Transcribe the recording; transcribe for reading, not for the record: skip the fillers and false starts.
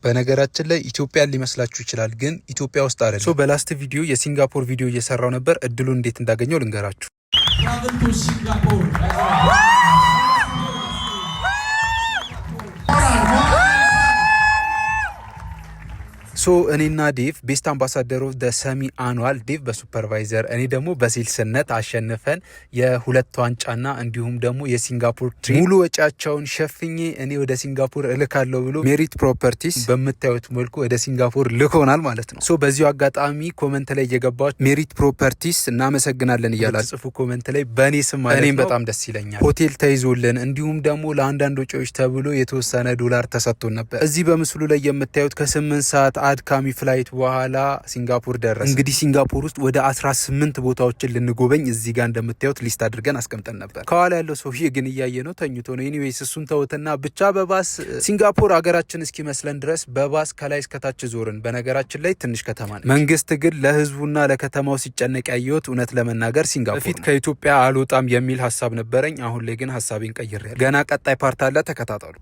በነገራችን ላይ ኢትዮጵያን ሊመስላችሁ ይችላል፣ ግን ኢትዮጵያ ውስጥ አይደለም። በላስት ቪዲዮ የሲንጋፖር ቪዲዮ እየሰራው ነበር። እድሉን እንዴት እንዳገኘው ልንገራችሁ። እኔና ዴቭ ቤስት አምባሳደር ኦፍ ሰሚ አኑዋል፣ ዴቭ በሱፐርቫይዘር እኔ ደግሞ በሴልስነት አሸንፈን የሁለት ዋንጫና እንዲሁም ደግሞ የሲንጋፖር ሙሉ ወጪያቸውን ሸፍኜ እኔ ወደ ሲንጋፖር እልካለሁ ብሎ ሜሪት ፕሮፐርቲስ በምታዩት መልኩ ወደ ሲንጋፖር ልኮናል ማለት ነው። በዚሁ አጋጣሚ ኮመንት ላይ እየገባችሁ ሜሪት ፕሮፐርቲስ እናመሰግናለን እያላችሁ ጽፉ ኮመንት ላይ በእኔ ስም ማለት ነው። እኔም በጣም ደስ ይለኛል። ሆቴል ተይዞልን እንዲሁም ደግሞ ለአንዳንድ ወጪዎች ተብሎ የተወሰነ ዶላር ተሰጥቶን ነበር። እዚህ በምስሉ ላይ የምታዩት ከ8 ሰዓት አድካሚ ፍላይት በኋላ ሲንጋፖር ደረሰ። እንግዲህ ሲንጋፖር ውስጥ ወደ 18 ቦታዎችን ልንጎበኝ እዚህ ጋር እንደምታዩት ሊስት አድርገን አስቀምጠን ነበር። ከኋላ ያለው ሰውዬ ግን እያየ ነው፣ ተኝቶ ነው። ኤኒዌይስ እሱን ተውትና ብቻ በባስ ሲንጋፖር ሀገራችን እስኪመስለን ድረስ በባስ ከላይ እስከታች ዞርን። በነገራችን ላይ ትንሽ ከተማ ነች። መንግስት ግን ለህዝቡና ለከተማው ሲጨነቅ ያየሁት እውነት ለመናገር ሲንጋፖር በፊት ከኢትዮጵያ አልወጣም የሚል ሀሳብ ነበረኝ። አሁን ላይ ግን ሀሳቤን ቀይሬያለሁ። ገና ቀጣይ ፓርት አለ፣ ተከታተሉ።